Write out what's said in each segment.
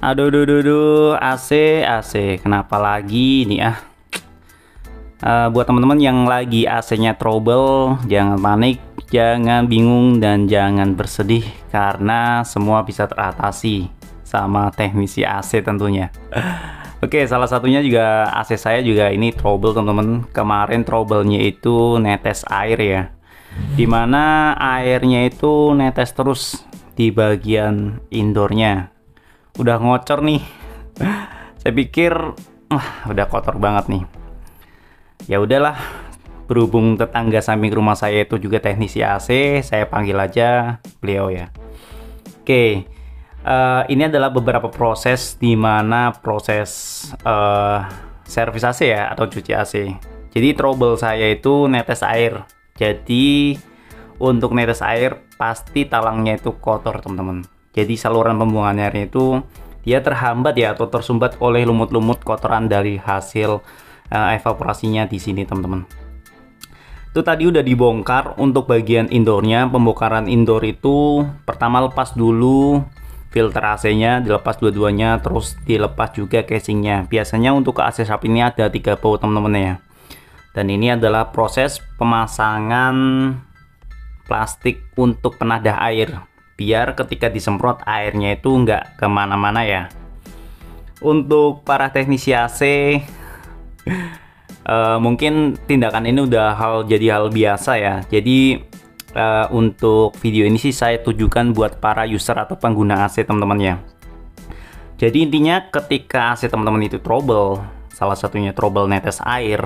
Aduh, duh, duh, duh, AC, kenapa lagi nih ah? Buat teman-teman yang lagi AC-nya trouble, jangan panik, jangan bingung, dan jangan bersedih karena semua bisa teratasi sama teknisi AC tentunya. Oke, salah satunya juga AC saya juga ini trouble teman-teman. Kemarin trouble-nya itu netes air ya, dimana airnya itu netes terus di bagian indoornya. Udah ngocor nih. Saya pikir udah kotor banget nih. Ya udahlah, berhubung tetangga samping rumah saya itu juga teknisi AC, saya panggil aja beliau ya. Oke, ini adalah beberapa proses di mana proses servis AC ya atau cuci AC. Jadi trouble saya itu netes air. Jadi untuk netes air pasti talangnya itu kotor teman-teman. Jadi saluran pembuangan airnya itu dia terhambat ya atau tersumbat oleh lumut-lumut kotoran dari hasil evaporasinya di sini teman-teman. Itu tadi udah dibongkar untuk bagian indoornya. Pembongkaran indoor itu pertama lepas dulu filter AC-nya, dilepas dua-duanya, terus dilepas juga casingnya. Biasanya untuk ke AC shop ini ada 3 baut teman-teman ya. Dan ini adalah proses pemasangan plastik untuk penadah air, biar ketika disemprot airnya itu nggak kemana-mana ya. Untuk para teknisi AC mungkin tindakan ini udah jadi hal biasa ya. Jadi untuk video ini sih saya tujukan buat para user atau pengguna AC teman-teman ya. Jadi intinya ketika AC teman-teman itu trouble, salah satunya trouble netes air,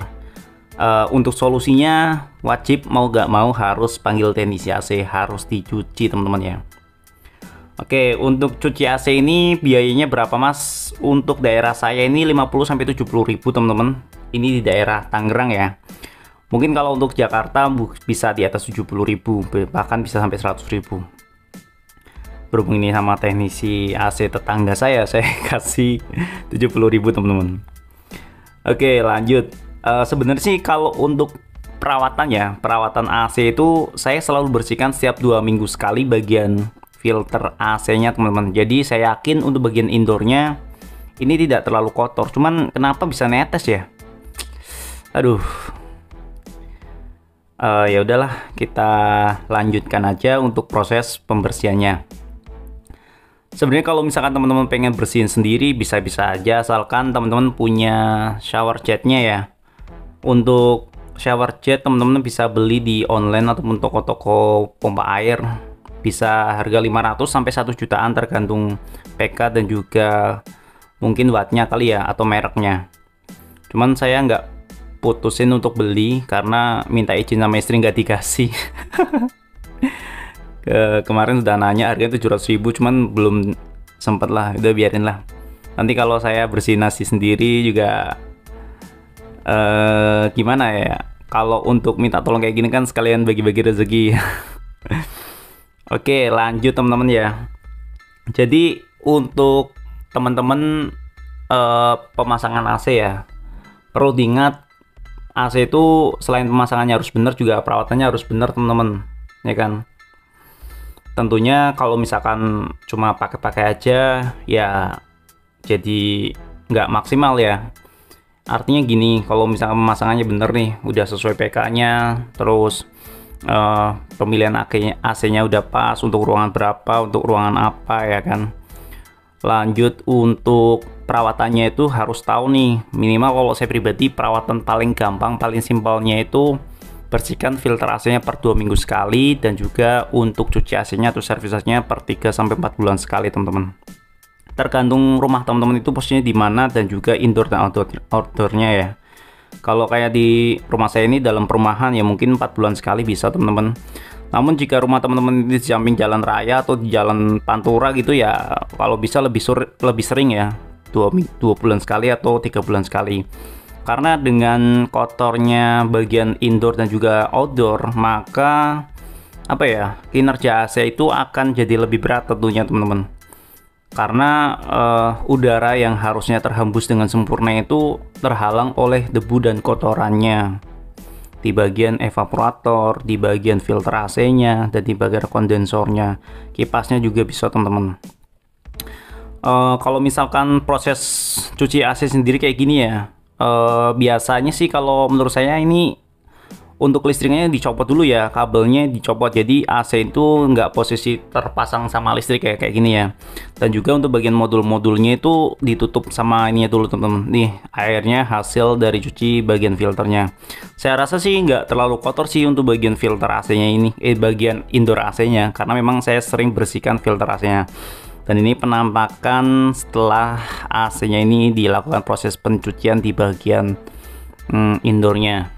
untuk solusinya wajib mau gak mau harus panggil teknisi AC, harus dicuci teman-teman ya. Oke, untuk cuci AC ini biayanya berapa mas? Untuk daerah saya ini 50-70 ribu teman-teman. Ini di daerah Tangerang ya. Mungkin kalau untuk Jakarta bisa di atas 70 ribu, bahkan bisa sampai 100 ribu. Berhubung ini sama teknisi AC tetangga saya kasih 70 ribu teman-teman. Oke, lanjut. Sebenarnya sih kalau untuk perawatan ya, perawatan AC itu saya selalu bersihkan setiap 2 minggu sekali bagian filter AC-nya teman-teman. Jadi saya yakin untuk bagian indoornya ini tidak terlalu kotor. Cuman kenapa bisa netes ya? Aduh. Ya udahlah, kita lanjutkan aja untuk proses pembersihannya. Sebenarnya kalau misalkan teman-teman pengen bersihin sendiri bisa-bisa aja, asalkan teman-teman punya shower jetnya ya. Untuk shower jet teman-teman bisa beli di online ataupun toko-toko pompa air. Bisa harga 500 sampai 1 jutaan tergantung PK dan juga mungkin wattnya kali ya atau mereknya. Cuman saya nggak putusin untuk beli karena minta izin sama istri nggak dikasih. Kemarin udah nanya harganya 700 ribu, cuman belum sempet lah, udah biarin lah. Nanti kalau saya bersihin nasi sendiri juga gimana ya, kalau untuk minta tolong kayak gini kan sekalian bagi-bagi rezeki. Oke, lanjut teman-teman ya. Jadi untuk teman-teman pemasangan AC ya, perlu diingat AC itu selain pemasangannya harus benar juga perawatannya harus benar teman-teman, ya kan. Tentunya kalau misalkan cuma pakai-pakai aja ya jadi nggak maksimal ya. Artinya gini, kalau misalkan pemasangannya bener nih, udah sesuai PK-nya, terus pemilihan AC-nya udah pas untuk ruangan berapa, untuk ruangan apa ya kan. Lanjut untuk perawatannya itu harus tahu nih, minimal kalau saya pribadi perawatan paling gampang, paling simpelnya itu bersihkan filter AC-nya per 2 minggu sekali, dan juga untuk cuci AC-nya atau servisnya per 3-4 bulan sekali teman-teman. Tergantung rumah teman-teman itu posisinya di mana dan juga indoor dan outdoornya ya. Kalau kayak di rumah saya ini dalam perumahan ya mungkin 4 bulan sekali bisa teman-teman. Namun jika rumah teman-teman di samping jalan raya atau di jalan pantura gitu ya, kalau bisa lebih sering ya, 2 bulan sekali atau 3 bulan sekali. Karena dengan kotornya bagian indoor dan juga outdoor, maka apa ya, kinerja AC itu akan jadi lebih berat tentunya teman-teman. Karena udara yang harusnya terhembus dengan sempurna itu terhalang oleh debu dan kotorannya di bagian evaporator, di bagian filter AC-nya, dan di bagian kondensornya. Kipasnya juga bisa teman-teman. Kalau misalkan proses cuci AC sendiri kayak gini ya, biasanya sih kalau menurut saya ini untuk listriknya dicopot dulu ya, kabelnya dicopot, jadi AC itu nggak posisi terpasang sama listrik kayak gini ya. Dan juga untuk bagian modul-modulnya itu ditutup sama ini dulu teman-teman. Nih airnya hasil dari cuci bagian filternya. Saya rasa sih nggak terlalu kotor sih untuk bagian filter AC-nya ini, bagian indoor AC-nya, karena memang saya sering bersihkan filter AC-nya. Dan ini penampakan setelah AC-nya ini dilakukan proses pencucian di bagian indoornya.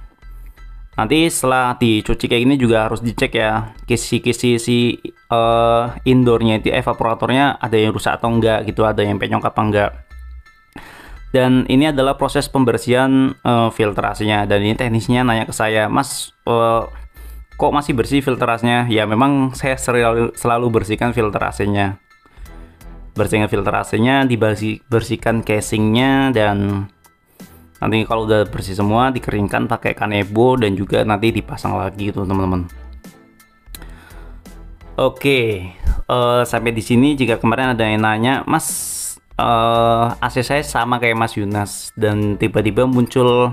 Nanti setelah dicuci kayak gini juga harus dicek ya kisi-kisi si indoornya itu, evaporatornya ada yang rusak atau enggak gitu, ada yang penyok apa enggak. Dan ini adalah proses pembersihan filtrasinya. Dan ini teknisnya nanya ke saya, Mas, kok masih bersih filtrasinya? Ya memang saya selalu bersihkan filtrasinya. Bersihkan filtrasinya, dibersihkan casingnya, dan nanti kalau udah bersih semua dikeringkan pakai kanebo dan juga nanti dipasang lagi gitu teman-teman. Oke, sampai di sini. Jika kemarin ada yang nanya, Mas, AC saya sama kayak Mas Yunas dan tiba-tiba muncul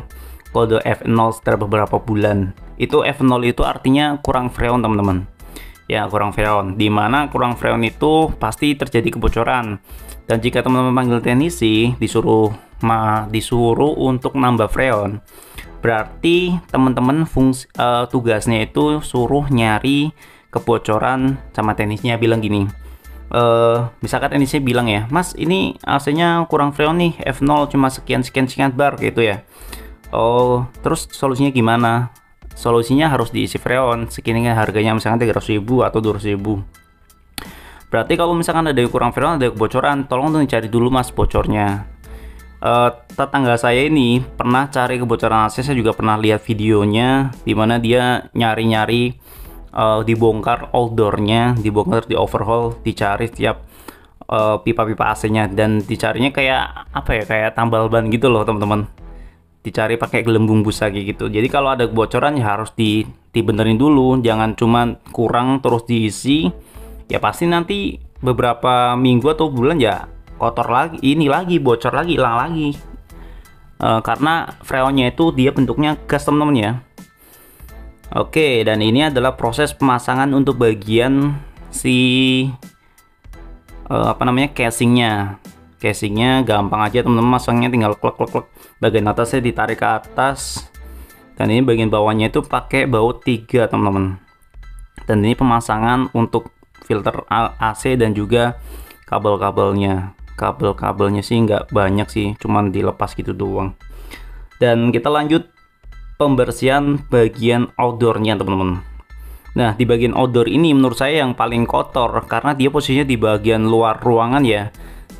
kode F0 setelah beberapa bulan. Itu F0 itu artinya kurang freon teman-teman. Ya, kurang freon. Dimana kurang freon itu pasti terjadi kebocoran. Dan jika teman-teman panggil teknisi disuruh untuk nambah freon, berarti teman-teman tugasnya itu suruh nyari kebocoran sama teknisnya, bilang gini. Misalkan teknisnya bilang ya, Mas, ini AC-nya kurang freon nih, F0 cuma sekian bar gitu ya. Oh, terus solusinya gimana? Solusinya harus diisi freon segini, harganya misalkan 300.000 atau 200.000. Berarti kalau misalkan ada yang kurang freon, ada kebocoran, tolong cari dulu Mas bocornya. Tetangga saya ini pernah cari kebocoran AC, saya juga pernah lihat videonya dimana dia nyari-nyari, dibongkar outdoornya, dibongkar, di overhaul, dicari setiap pipa-pipa AC-nya, dan dicarinya kayak apa ya, kayak tambal ban gitu loh teman-teman. Dicari pakai gelembung busa kayak gitu. Jadi kalau ada kebocoran ya harus dibenerin dulu, jangan cuma kurang terus diisi. Ya pasti nanti beberapa minggu atau bulan ya kotor lagi, ini lagi bocor lagi, hilang lagi. Karena freonnya itu dia bentuknya gas teman-teman ya. Oke, dan ini adalah proses pemasangan untuk bagian si casingnya. Casingnya gampang aja teman-teman, masangnya tinggal klek. Bagian atasnya ditarik ke atas, dan ini bagian bawahnya itu pakai baut 3 teman-teman. Dan ini pemasangan untuk filter AC dan juga kabel-kabelnya. Kabel-kabelnya sih nggak banyak sih, cuman dilepas gitu doang. Dan kita lanjut pembersihan bagian outdoornya teman-teman. Nah, di bagian outdoor ini menurut saya yang paling kotor karena dia posisinya di bagian luar ruangan ya.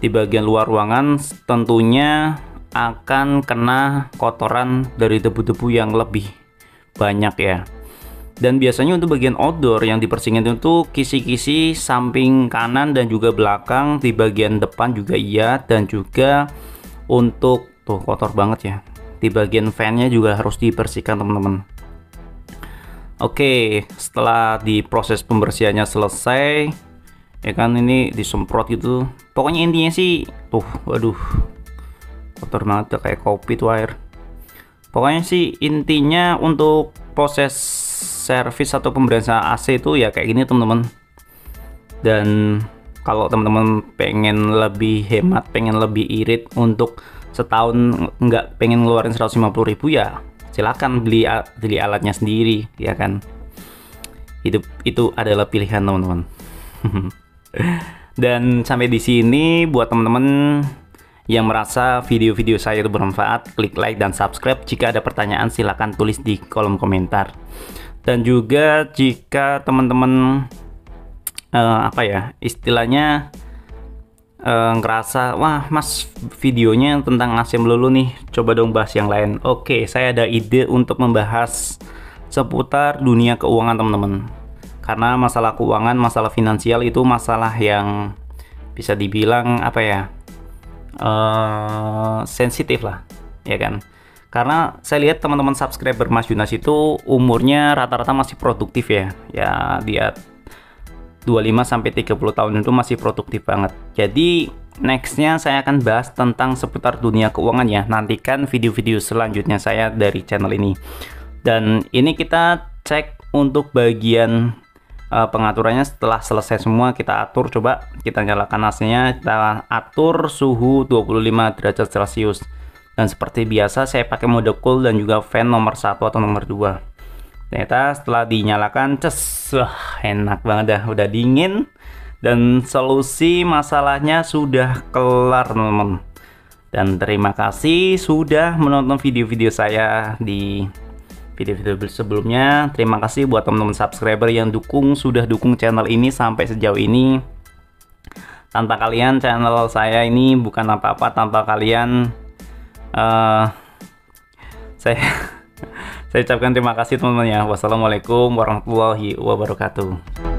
Di bagian luar ruangan tentunya akan kena kotoran dari debu-debu yang lebih banyak ya. Dan biasanya untuk bagian outdoor yang dibersihin itu kisi-kisi samping kanan dan juga belakang, di bagian depan juga iya, dan juga untuk tuh kotor banget ya, di bagian fan-nya juga harus dibersihkan teman-teman. Oke, setelah di proses pembersihannya selesai ya kan, ini disemprot gitu. Pokoknya intinya sih tuh, waduh kotor banget ya, kayak kopi tuh air. Pokoknya sih intinya untuk proses servis atau pembersihan AC itu ya kayak gini teman-teman. Dan kalau teman-teman pengen lebih hemat, pengen lebih irit, untuk setahun nggak pengen ngeluarin 150.000 ya silakan beli alatnya sendiri ya kan. Itu adalah pilihan teman-teman. Dan sampai di sini buat teman-teman yang merasa video-video saya itu bermanfaat, klik like dan subscribe. Jika ada pertanyaan silahkan tulis di kolom komentar. Dan juga jika teman-teman istilahnya ngerasa, wah Mas videonya tentang AC melulu nih, coba dong bahas yang lain. Oke, saya ada ide untuk membahas seputar dunia keuangan teman-teman. Karena masalah keuangan, masalah finansial itu masalah yang bisa dibilang sensitif lah ya kan. Karena saya lihat teman-teman subscriber Mas Yunas itu umurnya rata-rata masih produktif ya. Ya dia 25 sampai 30 tahun itu masih produktif banget. Jadi nextnya saya akan bahas tentang seputar dunia keuangan ya. Nantikan video-video selanjutnya saya dari channel ini. Dan ini kita cek untuk bagian pengaturannya. Setelah selesai semua kita atur, coba kita nyalakan AC-nya, kita atur suhu 25 derajat Celcius. Dan seperti biasa saya pakai mode cool dan juga fan nomor 1 atau nomor 2. Ternyata setelah dinyalakan, enak banget dah, udah dingin. Dan solusi masalahnya sudah kelar teman-teman. Dan terima kasih sudah menonton video-video saya di video-video sebelumnya. Terima kasih buat teman-teman subscriber yang sudah dukung channel ini sampai sejauh ini. Tanpa kalian channel saya ini bukan apa-apa. Tanpa kalian saya ucapkan terima kasih teman-teman ya. Wassalamualaikum warahmatullahi wabarakatuh.